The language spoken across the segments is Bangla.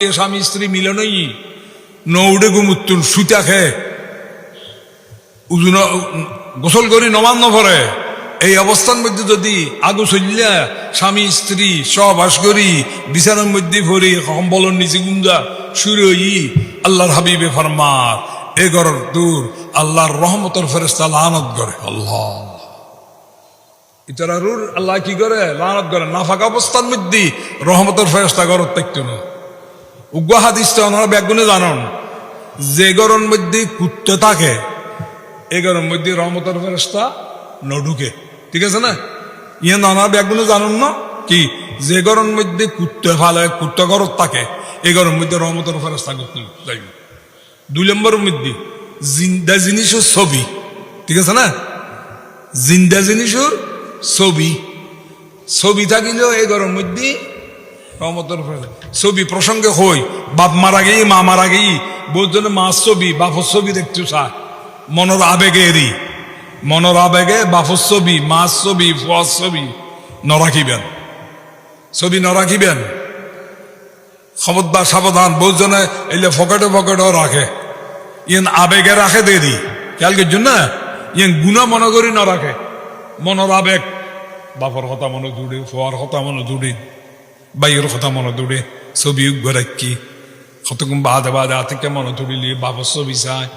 স্বামী স্ত্রী মিলনই নৌডে গুমুত্তুন সুতা খে উজুন গোসল করি নমান্য ভরে এই অবস্থার মধ্যে যদি আগু চলিয়া স্বামী স্ত্রী সহবাস করি বিছানার মধ্যে ভরি কম্বলের নিচে গুঞ্জা শুরু হই আল্লাহর হাবিবে ফরমার এ গরর দূর আল্লাহর রহমতের ফেরেশতা লানত করে। আল্লাহ ইতারারুর আল্লাহ কি করে লানত করে নাফাক অবস্থার মধ্যে রহমতের ফেরেশতা গরর থাকতো না। উগ্র হাদিসটা ওনারা ব্যাগুনে জানন যে গরম মধ্যে কুত্তে থাকে এ গরম মধ্যে রহমতের ফেরেশতা নঢুকে, ঠিক আছে না? ইয়ে নানা ব্যাগুনে জানন না কি যে গরম মধ্যে কুত্তে ফালে কুত্তে গরত থাকে এ গরম মধ্যে রহমতের ফেরেশতা যাইব। 2 নম্বরের মধ্যে জিন্দা জিনিসের ছবি, ঠিক আছে না? জিন্দা জিনিসের ছবি থাকিলেও এই গরম মধ্যে রহমতের ছবি প্রসঙ্গে হই বাপ মারা গেই মা মারা গেই বলজনে মার ছবি বাপর ছবি দেখতে চায় মনের আবেগে বাপর ছবি মার ছবি ফুয়ার ছবি নরাখিবেন, ছবি নরাখিবেন। খবরদার সাবধান, বলজনে এলে ফকেটও রাখে ইয়েন আবেগে রাখে দেরি খেয়াল করছেন না? ইয়েন গুণা মনে করি ন রাখে মনের আবেগ বাপর কথা মনে জুড়ে ফুয়ার কথা মনে জুড়ে বাইয়ের কথা মনে দৌড়ে ছবি রাখি কতক্ষণ বাদে আতিকে মনে তুলিলি বাবার ছবি চায়।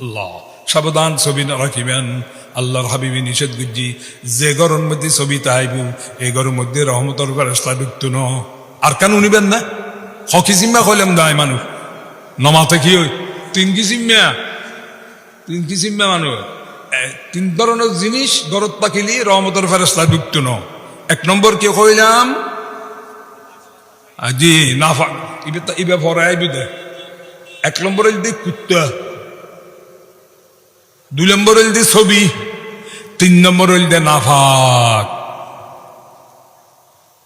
আল্লাহ সাবধান, ছবি না রাখিবেন। আল্লাহর হাবিবি নিষেধ করছি যে গরম মধ্যে ছবি তাইব এই গরম মধ্যে রহমতর ফেরেশতা ঢুকতো না। আর কেন উনিবেন না? হকি জিম্মা কইলাম দায় মানুষ নমাতে কি ওই 3 কিসিম্মা মানুষ 3 ধরনের জিনিস গরত পাকিলি রহমতর ফেরেশতা ঢুকতো না। 1 নম্বর কি কইলাম জি নাফা ইবে পরে আইবি দে। 1 নম্বরে যদি কুত্তা, 2 নম্বরে যদি ছবি, 3 নম্বরে যদি নাফাক।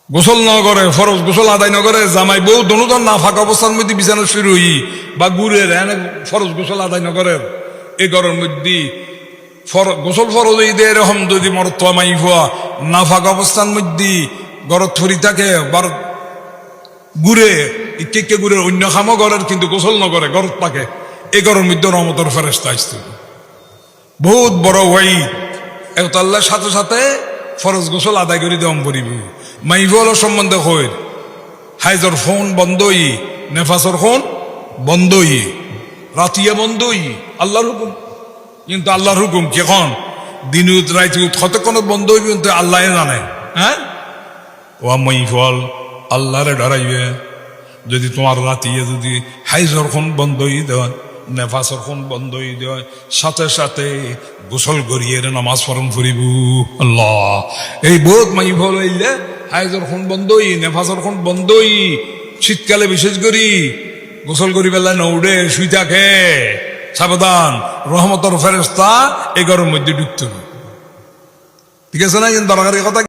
গোসল ন করে ফরজ গোসল আদায় ন করে জামাই বউ দনুদন নাফাক অবস্থার মধ্যে বিছানা শুরু হই বা ঘুরে ফরজ গোসল আদায় ন করে এই গরমের মধ্যে গোসল ফরজ এই দে এরকম যদি মরত মাই হওয়া নাফাক অবস্থার মধ্যে গরত থরি থাকে বার ঘুরে ইকে ঘুরে অন্য খামো গরের কিন্তু গোসল নগরে গরত পাকে এই গরমের মধ্যে রহমতের ফেরেশতা আসছে। বহুত বড় ওয়াই আল্লাহর সাথে সাথে ফরজ গোসল আদায় করে দেওয়াম করিব। মাইফলের সম্বন্ধে কই হাইজর ফোন বন্ধই নেফাসর ফোন বন্ধই রাতিয়া বন্ধই আল্লাহর হুকুম, কিন্তু আল্লাহর হুকুম কেখন দিনুত রাইতুত কতক্ষণ বন্ধ হইব কিন্তু আল্লাহ জানে। হ্যাঁ ও মাইফল আল্লাহরে ডরাইবে যদি তোমার রাতিয়ে যদি হাইজর খন বন্ধ হয়ে দেয় নেফাসর খন বন্ধ হয়ে দেয় সাথে সাথে গোসল করিয়ে নামাজ পড়ন ফুরিব। আল্লাহ এই বহুত মাই ফল হইলে হাইজর খন বন্ধই নেফাসর খন বন্ধই শীতকালে বিশেষ করি গোসল করি বেলা নৌড়ে শুই থাকে। সাবধান, রহমতর ফেরেশতা এই গরমের মধ্যে ঢুকতো না, ঠিক আছে না? কিন্তু দরকারি কথা